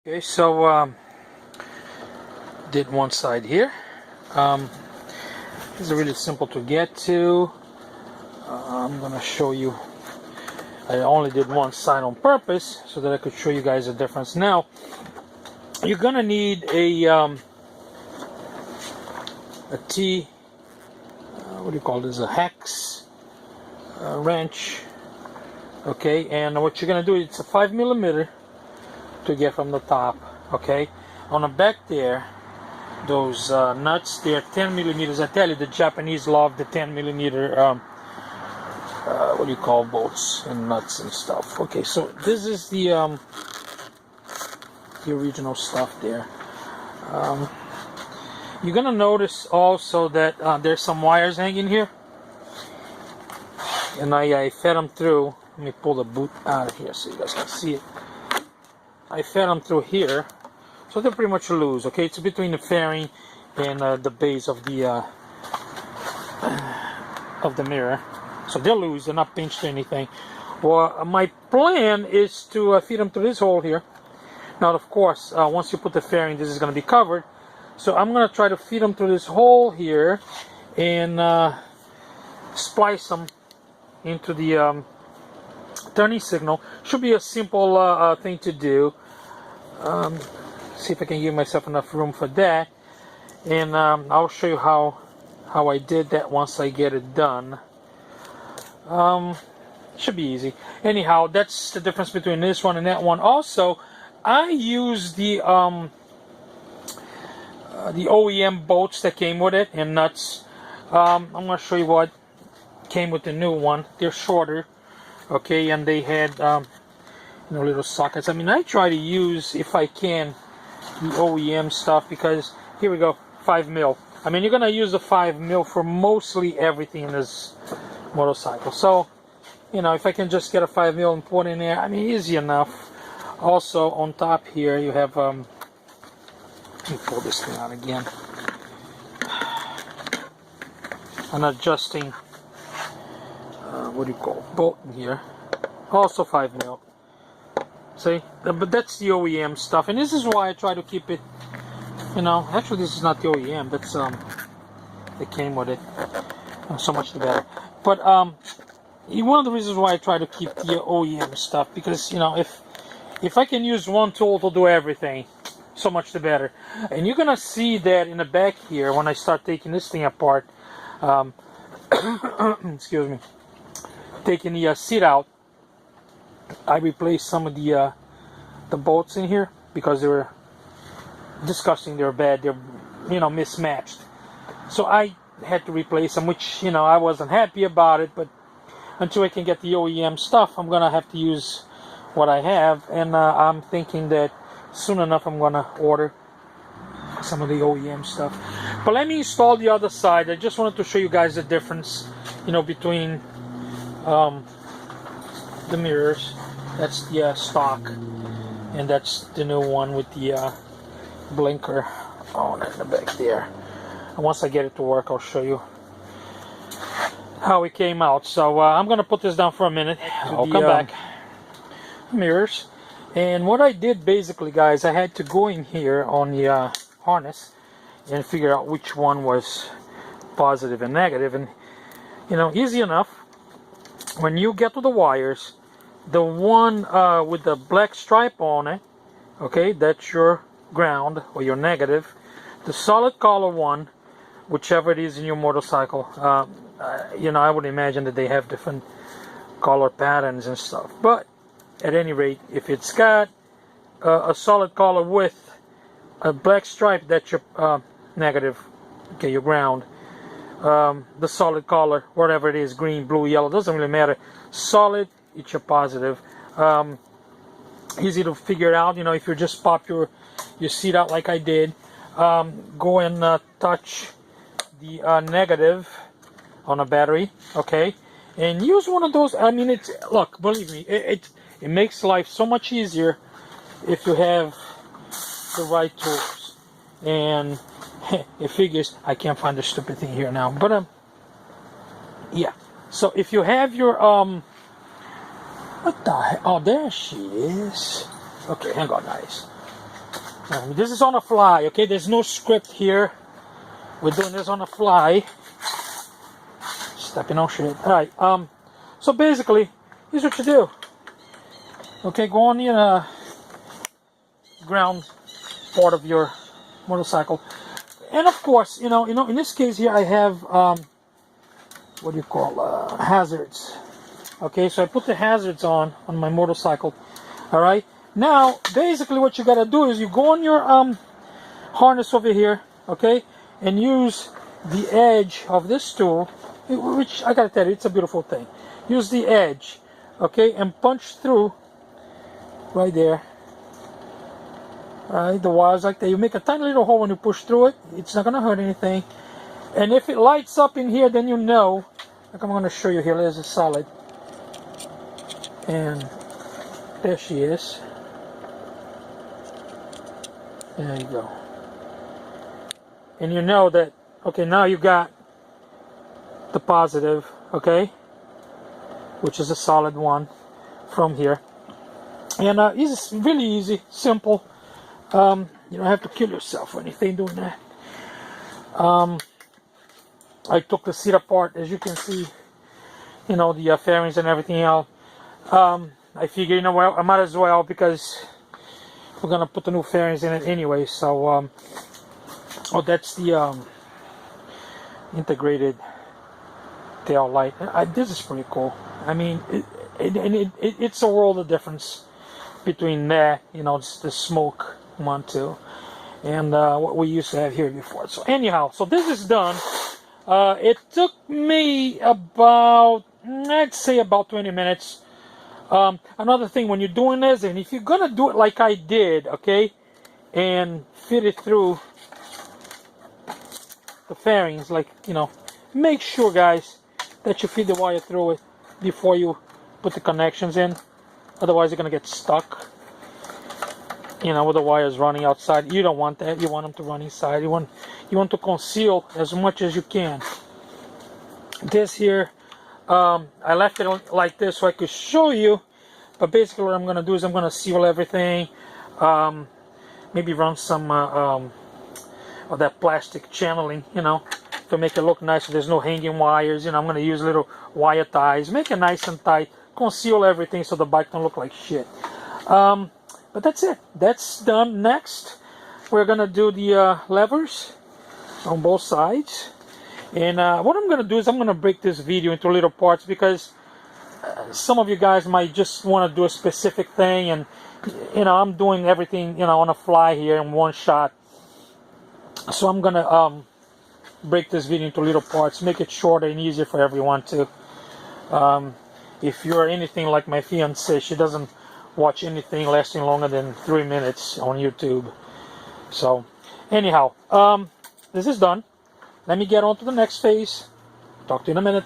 Okay, so did one side here. This is really simple to get to. I'm gonna show you. I only did one side on purpose so that I could show you guys the difference. Now you're gonna need a T. What do you call this? A hex wrench. Okay, and what you're gonna do, it's a 5mm to get from the top. Okay, on the back there, those nuts, they're 10mm. I tell you, the Japanese love the 10mm what do you call bolts and nuts and stuff. Okay, so this is the original stuff there. You're gonna notice also that there's some wires hanging here, and I fed them through. Let me pull the boot out of here so you guys can see it. I fed them through here, so they're pretty much loose. Okay, it's between the fairing and the base of the mirror, so they're loose. They're not pinched or anything. Well, my plan is to feed them through this hole here. Now, of course, once you put the fairing, this is going to be covered. So I'm going to try to feed them through this hole here and splice them into the turning signal. Should be a simple thing to do. See if I can give myself enough room for that, and I'll show you how I did that once I get it done. Should be easy. Anyhow, that's the difference between this one and that one. Also, I use the OEM bolts that came with it and nuts. I'm going to show you what came with the new one. They're shorter, okay, and they had little sockets. I mean, I try to use, if I can, the OEM stuff, because here we go, 5mm. I mean, you're going to use the 5mm for mostly everything in this motorcycle. So, if I can just get a 5mm and put in there, I mean, easy enough. Also, on top here, you have, let me pull this thing out again, an adjusting, what do you call, bolt in here, also 5mm. See, but that's the OEM stuff, and this is why I try to keep it, actually this is not the OEM, that's, it came with it, so much the better. But, one of the reasons why I try to keep the OEM stuff, because, if I can use one tool to do everything, so much the better. And you're gonna see that in the back here when I start taking this thing apart. Excuse me. Taking the seat out, I replaced some of the bolts in here because they were disgusting. They were bad. They're mismatched. So I had to replace them, which I wasn't happy about it. But until I can get the OEM stuff, I'm gonna have to use what I have, and I'm thinking that soon enough I'm gonna order some of the OEM stuff. But let me install the other side. I just wanted to show you guys the difference, between the mirrors. That's the stock, and that's the new one with the blinker on in the back there. And once I get it to work, I'll show you how it came out. So I'm gonna put this down for a minute. I'll come back. Mirrors. And what I did basically, guys, I had to go in here on the harness and figure out which one was positive and negative. And easy enough. When you get to the wires, the one with the black stripe on it, okay, that's your ground or your negative. The solid color one, whichever it is in your motorcycle, I would imagine that they have different color patterns and stuff, but at any rate, if it's got a solid color with a black stripe, that's your negative, okay, your ground. The solid color, whatever it is, green, blue, yellow, doesn't really matter. Solid, it's your positive. Easy to figure it out, if you just pop your seat out like I did. Go and touch the negative on a battery, okay, and use one of those. I mean, look, believe me, it makes life so much easier if you have the right tools. And it figures, I can't find the stupid thing here now, but yeah. So if you have your what the heck? Oh, there she is. Okay, hang on, guys. This is on the fly, okay? There's no script here. We're doing this on the fly. Stepping on shit. Alright, so basically, here's what you do. Okay, go on the ground part of your motorcycle. And of course, you know, in this case here I have what do you call hazards. Okay, so I put the hazards on my motorcycle. Alright. Now, basically what you gotta do is you go on your harness over here, okay, and use the edge of this tool, which I gotta tell you, it's a beautiful thing. Use the edge, okay, and punch through right there. Alright, the wires like that. You make a tiny little hole when you push through it. It's not gonna hurt anything. And if it lights up in here, then you know. Like I'm gonna show you here. There's a solid. And there she is. There you go. And you know that, okay, now you got the positive, okay, which is a solid one from here. And it's really easy, simple. You don't have to kill yourself or anything doing that. I took the seat apart, as you can see, you know, the fairings and everything else. I figured, you know, well, I might as well, because we're gonna put the new fairings in it anyway. So oh, that's the integrated tail light. This is pretty cool. I mean, it's a world of difference between that, you know, it's the smoke one too, and what we used to have here before. So anyhow, so this is done. It took me about, I'd say about 20 minutes. Another thing, when you're doing this, and if you're gonna do it like I did, okay, and fit it through the fairings, like, you know, make sure, guys, that you feed the wire through it before you put the connections in. Otherwise you're gonna get stuck, you know, with the wires running outside. You don't want that. You want them to run inside. You want to conceal as much as you can. This here, I left it like this so I could show you, but basically what I'm going to do is I'm going to seal everything, maybe run some of that plastic channeling, you know, to make it look nice so there's no hanging wires. You know, I'm going to use little wire ties, make it nice and tight, conceal everything so the bike don't look like shit. But that's it. That's done. Next, we're going to do the levers on both sides. And what I'm going to do is I'm going to break this video into little parts, because some of you guys might just want to do a specific thing, and you know, I'm doing everything, you know, on a fly here in one shot. So I'm going to break this video into little parts, make it shorter and easier for everyone to. If you're anything like my fiance, she doesn't watch anything lasting longer than 3 minutes on YouTube. So anyhow, this is done. Let me get on to the next phase. Talk to you in a minute.